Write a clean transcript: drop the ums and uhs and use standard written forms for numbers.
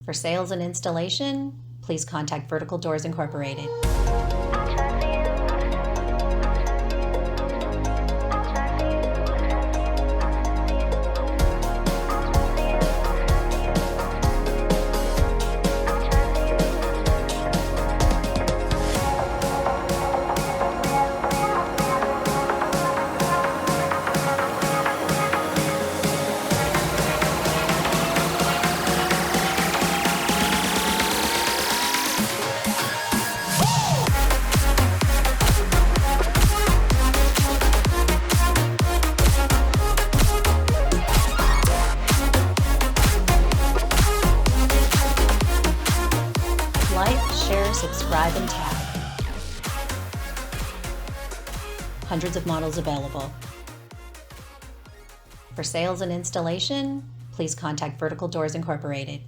For sales and installation, please contact Vertical Doors Incorporated. Like, share, subscribe, and tag. Hundreds of models available. For sales and installation, please contact Vertical Doors Incorporated.